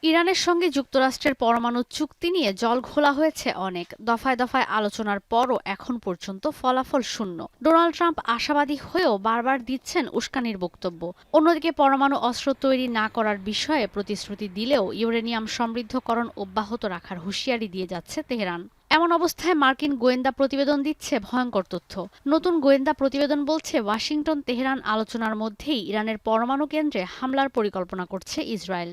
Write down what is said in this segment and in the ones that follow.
ইরানের সঙ্গে যুক্তরাষ্ট্রের পরমাণু চুক্তি নিয়ে জল ঘোলা হয়েছে অনেক। দফায় দফায় আলোচনার পরও এখন পর্যন্ত ফলাফল শূন্য। ডোনাল্ড ট্রাম্প আশাবাদী হয়েও বারবার দিচ্ছেন উস্কানির বক্তব্য। অন্যদিকে পরমাণু অস্ত্র তৈরি না করার বিষয়ে প্রতিশ্রুতি দিলেও ইউরেনিয়াম সমৃদ্ধকরণ অব্যাহত রাখার হুঁশিয়ারি দিয়ে যাচ্ছে তেহরান। এমন অবস্থায় মার্কিন গোয়েন্দা প্রতিবেদন দিচ্ছে ভয়ঙ্কর তথ্য। নতুন গোয়েন্দা প্রতিবেদন বলছে ওয়াশিংটন তেহরান আলোচনার মধ্যেই ইরানের পরমাণু কেন্দ্রে হামলার পরিকল্পনা করছে ইসরায়েল।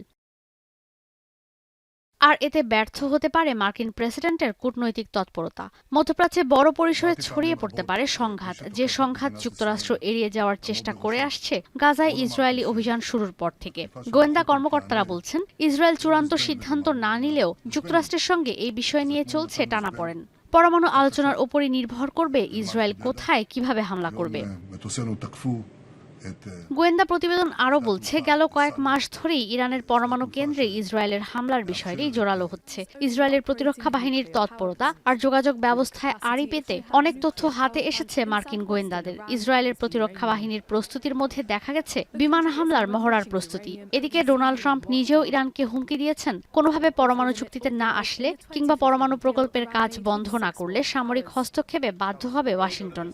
আর এতে ব্যর্থ হতে পারে মার্কিন প্রেসিডেন্টের কূটনৈতিক তৎপরতা। মধ্যপ্রাচ্যে বড় পরিসরে ছড়িয়ে পড়তে পারে সংঘাত, যে সংঘাত যুক্তরাষ্ট্র এড়িয়ে যাওয়ার চেষ্টা করে আসছে গাজায় ইসরায়েলি অভিযান শুরুর পর থেকে। গোয়েন্দা কর্মকর্তারা বলছেন, ইসরায়েল চূড়ান্ত সিদ্ধান্ত না নিলেও যুক্তরাষ্ট্রের সঙ্গে এই বিষয় নিয়ে চলছে টানাপোড়েন। পরমাণু আলোচনার ওপরই নির্ভর করবে ইসরায়েল কোথায় কিভাবে হামলা করবে। গোয়েন্দা প্রতিবেদন আরও বলছে, গেল কয়েক মাস ধরেই ইরানের পরমাণু কেন্দ্রে ইসরায়েলের হামলার বিষয়টি জোরালো হচ্ছে। ইসরায়েলের প্রতিরক্ষা বাহিনীর তৎপরতা আর যোগাযোগ ব্যবস্থায় আড়ি পেতে অনেক তথ্য হাতে এসেছে মার্কিন গোয়েন্দাদের। ইসরায়েলের প্রতিরক্ষা বাহিনীর প্রস্তুতির মধ্যে দেখা গেছে বিমান হামলার মহড়ার প্রস্তুতি। এদিকে ডোনাল্ড ট্রাম্প নিজেও ইরানকে হুমকি দিয়েছেন, কোনোভাবে পরমাণু চুক্তিতে না আসলে কিংবা পরমাণু প্রকল্পের কাজ বন্ধ না করলে সামরিক হস্তক্ষেপে বাধ্য হবে ওয়াশিংটন।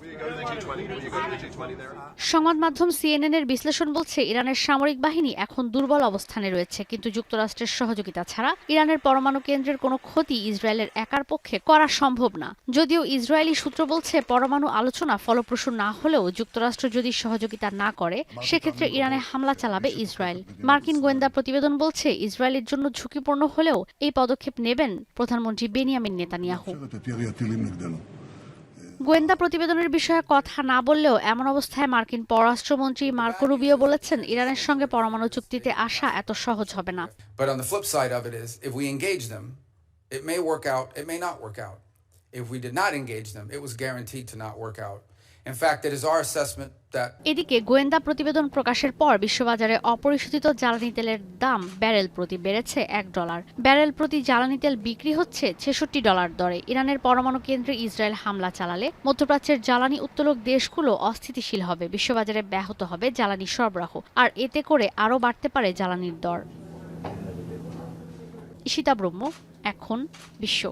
সংবাদ মাধ্যম সিএনএন-এর বিশ্লেষণ বলছে, ইরানের সামরিক বাহিনী এখন দুর্বল অবস্থানে রয়েছে, কিন্তু যুক্তরাষ্ট্রের সহযোগিতা ছাড়া ইরানের পরমাণু কেন্দ্রের কোনো ক্ষতি ইসরায়েলের একার পক্ষে করা সম্ভব না। যদিও ইসরায়েলি সূত্র বলছে, পরমাণু আলোচনা ফলপ্রসূ না হলেও যুক্তরাষ্ট্র যদি সহযোগিতা না করে সেক্ষেত্রে ইরানে হামলা চালাবে ইসরায়েল। মার্কিন গোয়েন্দা প্রতিবেদন বলছে, ইসরায়েলের জন্য ঝুঁকিপূর্ণ হলেও এই পদক্ষেপ নেবেন প্রধানমন্ত্রী বেনিয়ামিন নেতানিয়াহু। গোয়েন্দা প্রতিবেদনের বিষয়ে কথা না বললেও এমন অবস্থায় মার্কিন পররাষ্ট্রমন্ত্রী মার্কো রুবিও বলেছেন, ইরানের সঙ্গে পরমাণু চুক্তিতে আসা এত সহজ হবে না। But on the flip side of it is, if we engage them, it may work out, it may not work out. If we did not engage them, it was guaranteed to not work out. In fact, it is our assessment that এদিকে গোয়েন্দা প্রতিবেদন প্রকাশের পর বিশ্ববাজারে অপরিশোধিত জ্বালানি তেলের দাম barrel প্রতি বেড়েছে $1। ব্যারেল প্রতি জ্বালানি তেল বিক্রি হচ্ছে $66 দরে। ইরানের পরমাণু কেন্দ্রে ইসরায়েল হামলা চালালে মধ্যপ্রাচ্যের জ্বালানি উত্তোলক দেশগুলো অস্থিতিশীল হবে, বিশ্ববাজারে ব্যাহত হবে জ্বালানি সরবরাহ, আর এতে করে আরও বাড়তে পারে জ্বালানির দর। ঈশিতা ব্রহ্ম, এখন বিশ্ব।